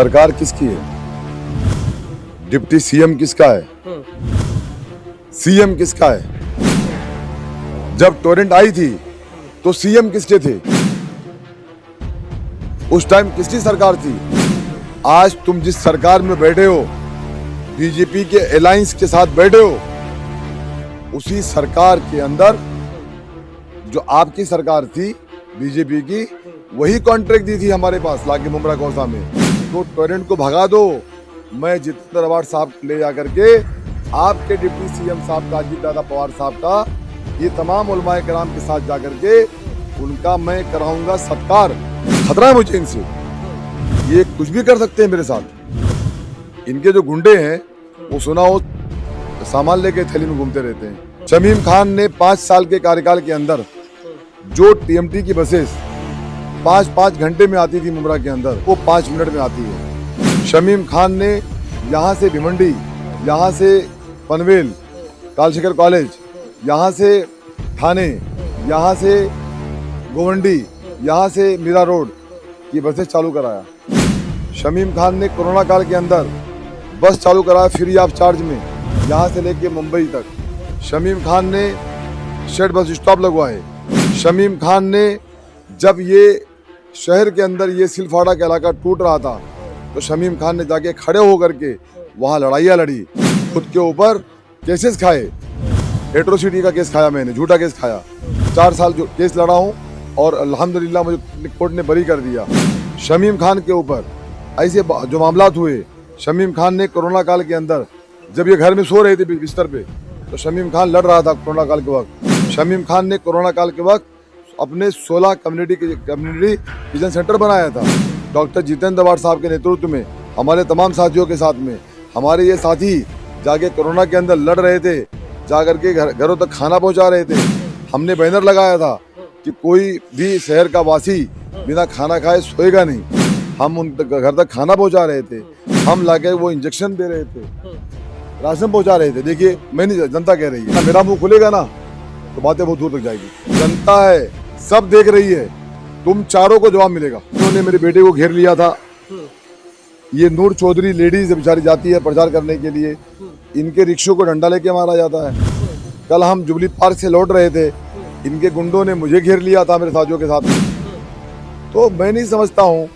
सरकार किसकी है? डिप्टी सीएम किसका है? सीएम किसका है? जब टोरेंट आई थी तो सीएम किसके थे? उस टाइम किसकी सरकार थी? आज तुम जिस सरकार में बैठे हो, बीजेपी के अलायंस के साथ बैठे हो, उसी सरकार के अंदर जो आपकी सरकार थी बीजेपी की, वही कॉन्ट्रैक्ट दी थी हमारे पास लाके मुमरा कौसा में। तो टोरेंट को भगा दो, मैं जितेंद्र अवार्ड साहब ले जाकर के आपके डिप्टी सीएम साहब का, अजीत दादा पवार साहब का, ये तमाम उलमाए किराम के साथ जाकर के उनका मैं कराऊंगा सत्कार। खतरा है मुझे इनसे, ये कुछ भी कर सकते हैं मेरे साथ। इनके जो गुंडे हैं वो सुना हो सामान लेके थैली में घूमते रहते हैं। शमीम खान ने 5 साल के कार्यकाल के अंदर जो टीएमटी की बसेस 5-5 घंटे में आती थी मुमरा के अंदर, वो 5 मिनट में आती है। शमीम खान ने यहाँ से भिवंडी, यहाँ से पनवेल, कालशेखर कॉलेज, यहाँ से थाने, यहाँ से गोवंडी, यहाँ से मीरा रोड की बसेस चालू कराया। शमीम खान ने कोरोना काल के अंदर बस चालू कराया फ्री ऑफ चार्ज में, यहाँ से लेके मुंबई तक। शमीम खान ने शेड बस स्टॉप लगवाए। शमीम खान ने जब ये शहर के अंदर ये सिलफाड़ा का इलाका टूट रहा था, तो शमीम खान ने जाके खड़े होकर के वहाँ लड़ाइयाँ लड़ी, खुद के ऊपर केसेस खाए। एट्रोसिटी का केस खाया मैंने, झूठा केस खाया। 4 साल जो केस लड़ा हूँ और अल्हम्दुलिल्लाह मुझे कोर्ट ने बरी कर दिया। शमीम खान के ऊपर ऐसे जो मामलात हुए, शमीम खान ने कोरोना काल के अंदर जब ये घर में सो रहे थे बिस्तर पे, तो शमीम खान लड़ रहा था कोरोना काल के वक्त। शमीम खान ने कोरोना काल के वक्त अपने 16 कम्युनिटी विजन सेंटर बनाया था। डॉक्टर जितेंद्र अवार्ड साहब के नेतृत्व में, हमारे तमाम साथियों के साथ में, हमारे ये साथी जाके कोरोना के अंदर लड़ रहे थे, जाकर के घरों तक खाना पहुंचा रहे थे। हमने बैनर लगाया था कि कोई भी शहर का वासी बिना खाना खाए सोएगा नहीं। हम उन घर तक खाना पहुंचा रहे थे, हम लाके वो इंजेक्शन दे रहे थे, राशन पहुंचा रहे थे। देखिए, मैं नहीं, जनता कह रही है। मेरा मुंह खुलेगा ना तो बातें बहुत दूर तक जाएगी। जनता है, सब देख रही है, तुम चारों को जवाब मिलेगा। उन्होंने मेरे बेटे को घेर लिया था। ये नूर चौधरी लेडीज बेचारी जाती है प्रचार करने के लिए, इनके रिक्शों को डंडा लेके मारा जाता है। कल हम जुबली पार्क से लौट रहे थे, इनके गुंडों ने मुझे घेर लिया था मेरे साथियों के साथ। तो मैं नहीं समझता हूँ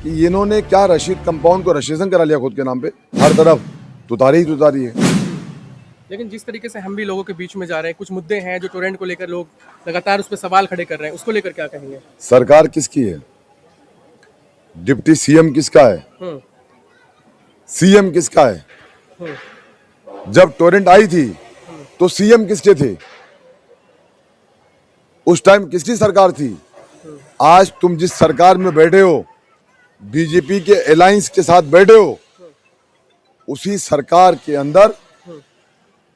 कि इन्होंने क्या रशीद कंपाउंड को रजिस्ट्रेशन करा लिया खुद के नाम पे। हर तरफ तुतारी ही तुतारी है। लेकिन जिस तरीके से हम भी लोगों के बीच में जा रहे हैं, कुछ मुद्दे हैं जो टोरेंट को लेकर लोग लगातार उस पर सवाल खड़े कर रहे हैं, उसको लेकर क्या कहेंगे? सरकार किसकी है? डिप्टी सीएम किसका है? सीएम किसका है? जब टोरेंट आई थी तो सीएम किसके थे? उस टाइम किसकी सरकार थी? आज तुम जिस सरकार में बैठे हो, बीजेपी के अलायंस के साथ बैठे हो, उसी सरकार के अंदर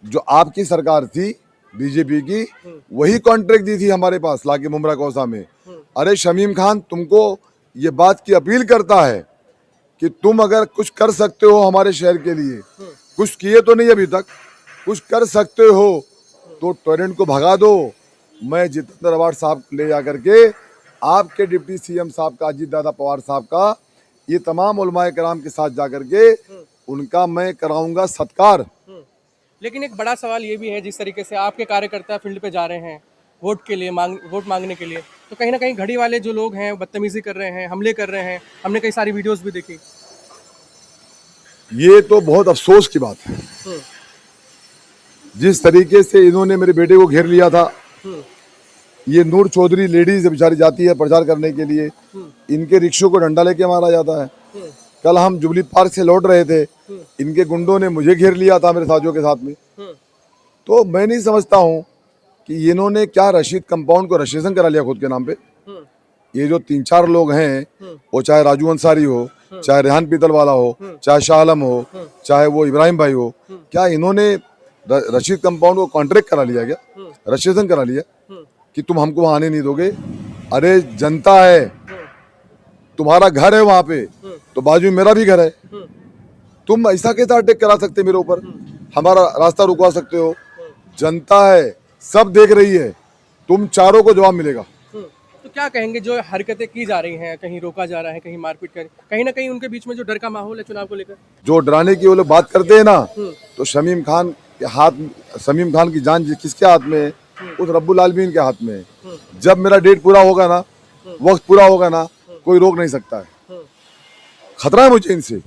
जो आपकी सरकार थी बीजेपी की, वही कॉन्ट्रैक्ट दी थी हमारे पास लाके मुमरा कौसा में। अरे शमीम खान, तुमको ये बात की अपील करता है कि तुम अगर कुछ कर सकते हो हमारे शहर के लिए, कुछ किए तो नहीं अभी तक, कुछ कर सकते हो तो टोरेंट को भगा दो। मैं जितेंद्र अवार्ड साहब ले जाकर के आपके डिप्टी सीएम साहब का, अजीत दादा पवार साहब का, ये तमाम उलमाए किराम के साथ जाकर के उनका मैं कराऊंगा सत्कार। लेकिन एक बड़ा सवाल ये भी है, जिस तरीके से आपके कार्यकर्ता फील्ड पे जा रहे हैं वोट के लिए, वोट मांगने के लिए, तो कहीं ना कहीं घड़ी वाले जो लोग हैं बदतमीजी कर रहे हैं, हमले कर रहे हैं। हमने कई सारी वीडियोस भी देखी। ये तो बहुत अफसोस की बात है। जिस तरीके से इन्होंने मेरे बेटे को घेर लिया था, ये नूर चौधरी लेडीज बेचारी जाती है प्रचार करने के लिए, इनके रिक्शों को डंडा लेके मारा जाता है। कल हम जुबली पार्क से लौट रहे थे, इनके गुंडों ने मुझे घेर लिया था मेरे साथियों के साथ में। तो मैं नहीं समझता हूँ कि इन्होंने क्या रशीद कंपाउंड को रजिस्ट्रेशन करा लिया खुद के नाम पे। ये जो 3-4 लोग हैं, वो चाहे राजू अंसारी हो, चाहे रेहान पीतल वाला हो, चाहे शाह आलम हो, चाहे वो इब्राहिम भाई हो, क्या इन्होंने रशीद कंपाउंड को कॉन्ट्रैक्ट करा लिया? क्या रजिस्ट्रेशन करा लिया कि तुम हमको वहां आने नहीं दोगे? अरे जनता है, तुम्हारा घर है वहां पे, तो बाजू में मेरा भी घर है। तुम ऐसा कैसा अटैक करा सकते मेरे ऊपर? हमारा रास्ता रुकवा सकते हो? जनता है, सब देख रही है, तुम चारों को जवाब मिलेगा। तो क्या कहेंगे जो हरकतें की जा रही हैं, कहीं रोका जा रहा है, कहीं मारपीट कर, कहीं ना कहीं उनके बीच में जो डर का माहौल है चुनाव को लेकर? जो डराने की वो लोग बात करते हैं ना, तो शमीम खान के हाथ, शमीम खान की जान किसके हाथ में है? उस रब्बुल आलमीन के हाथ में है। जब मेरा डेट पूरा होगा ना, वक्त पूरा होगा ना, कोई रोक नहीं सकता है। खतरा है मुझे इनसे,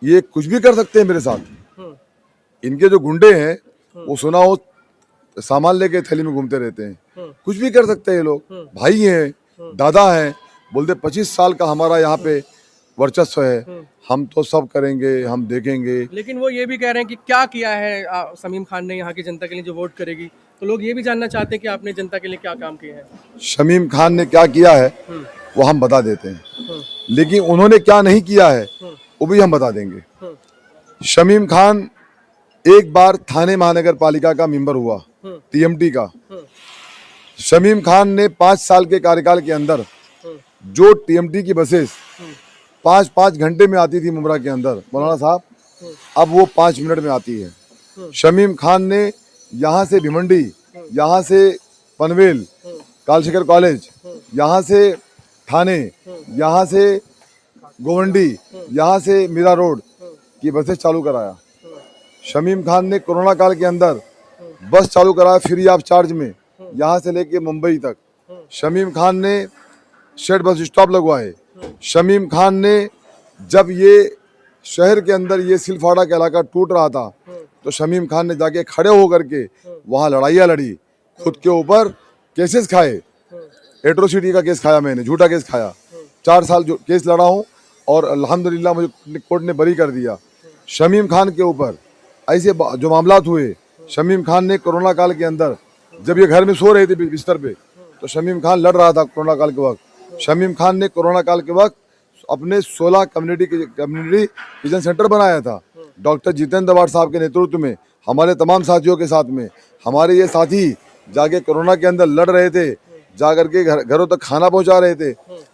ये कुछ भी कर सकते हैं मेरे साथ। इनके जो गुंडे हैं वो सुना हो सामान लेके थैली में घूमते रहते हैं, कुछ भी कर सकते हैं ये लोग। भाई हैं, दादा हैं, बोलते 25 साल का हमारा यहाँ पे वर्चस्व है, हम तो सब करेंगे, हम देखेंगे। लेकिन वो ये भी कह रहे हैं कि क्या किया है शमीम खान ने यहाँ की जनता के लिए जो वोट करेगी, तो लोग ये भी जानना चाहते हैं कि आपने जनता के लिए क्या काम किया है। शमीम खान ने क्या किया है वो हम बता देते हैं, लेकिन उन्होंने क्या नहीं किया है वो भी हम बता देंगे। शमीम खान एक बार थाने महानगर पालिका का मेंबर हुआ, टीएमटी का। शमीम खान ने 5 साल के कार्यकाल के अंदर जो टीएमटी की बसेस 5-5 घंटे में आती थी मुमरा के अंदर, मौलाना साहब, अब वो 5 मिनट में आती है। शमीम खान ने यहाँ से भिवंडी, यहाँ से पनवेल, कालशेखर कॉलेज, यहाँ से थाने, यहाँ से गोवंडी, यहाँ से मीरा रोड की बसेस चालू कराया। शमीम खान ने कोरोना काल के अंदर बस चालू कराया फ्री ऑफ चार्ज में, यहाँ से लेके मुंबई तक। शमीम खान ने शेड बस स्टॉप लगवाए। शमीम खान ने जब ये शहर के अंदर ये सिलफाड़ा का इलाका टूट रहा था, तो शमीम खान ने जाके खड़े होकर के वहाँ लड़ाइयाँ लड़ी, खुद के ऊपर केसेस खाए। एट्रोसिटी का केस खाया मैंने, झूठा केस खाया, 4 साल जो केस लड़ा हूँ और अल्हम्दुलिल्लाह मुझे कोर्ट ने बरी कर दिया। शमीम खान के ऊपर ऐसे जो मामलात हुए, शमीम खान ने कोरोना काल के अंदर जब ये घर में सो रहे थे बिस्तर पे, तो शमीम खान लड़ रहा था कोरोना काल के वक्त। शमीम खान ने कोरोना काल के वक्त अपने 16 कम्युनिटी किचन सेंटर बनाया था। डॉक्टर जितेंद्र अवार्ड साहब के नेतृत्व में, हमारे तमाम साथियों के साथ में, हमारे ये साथी जाके कोरोना के अंदर लड़ रहे थे, जा करके घरों तक खाना पहुंचा रहे थे।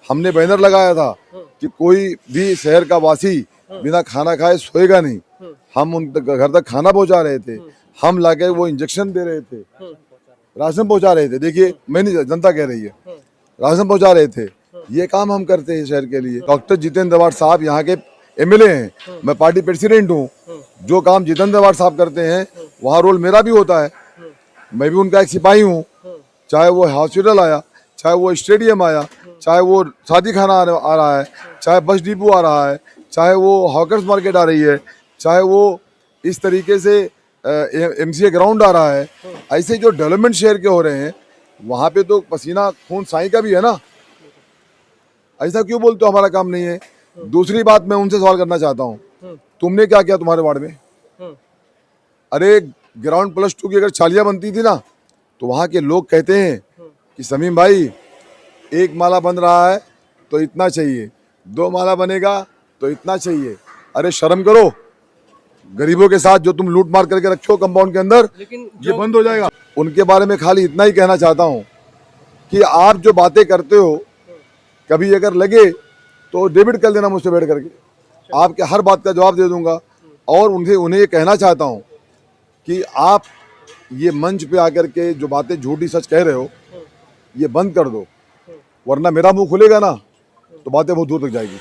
हमने बैनर लगाया था कि कोई भी शहर का वासी बिना खाना खाए सोएगा नहीं। हम उन घर तक खाना पहुंचा रहे थे, हम लाके वो इंजेक्शन दे रहे थे, राशन पहुंचा रहे थे। देखिए, मैंने, जनता कह रही है, राशन पहुंचा रहे थे। ये काम हम करते हैं शहर के लिए। डॉक्टर जितेंद्र अवार्ड साहब यहाँ के एमएलए हैं, मैं पार्टी प्रेसिडेंट हूँ। जो काम जितेंद्र अवार्ड साहब करते हैं वहाँ रोल मेरा भी होता है, मैं भी उनका एक सिपाही हूँ। चाहे वो हॉस्पिटल आया, चाहे वो स्टेडियम आया, चाहे वो शादी खाना आ रहा है, चाहे बस डिपो आ रहा है, चाहे वो हॉकर्स मार्केट आ रही है, चाहे वो इस तरीके से एमसीए ग्राउंड आ रहा है, ऐसे जो डेवलपमेंट शहर के हो रहे हैं वहाँ पे तो पसीना खून साई का भी है ना। ऐसा क्यों बोलते हो हमारा काम नहीं है? दूसरी बात मैं उनसे सवाल करना चाहता हूँ, तुमने क्या किया तुम्हारे वार्ड में? अरे ग्राउंड +2 की अगर चालियाँ बनती थी ना, तो वहाँ के लोग कहते हैं कि शमीम भाई, 1 माला बन रहा है तो इतना चाहिए, 2 माला बनेगा तो इतना चाहिए। अरे शर्म करो, गरीबों के साथ जो तुम लूट मार करके रखे हो कंपाउंड के अंदर, ये बंद हो जाएगा। उनके बारे में खाली इतना ही कहना चाहता हूँ कि आप जो बातें करते हो, कभी अगर लगे तो डेबिट कर देना मुझसे बैठ करके, आपके हर बात का जवाब दे दूंगा। और उन्हें ये कहना चाहता हूँ कि आप ये मंच पे आकर के जो बातें झूठी सच कह रहे हो, ये बंद कर दो, वरना मेरा मुंह खुलेगा ना तो बातें बहुत दूर तक जाएगी।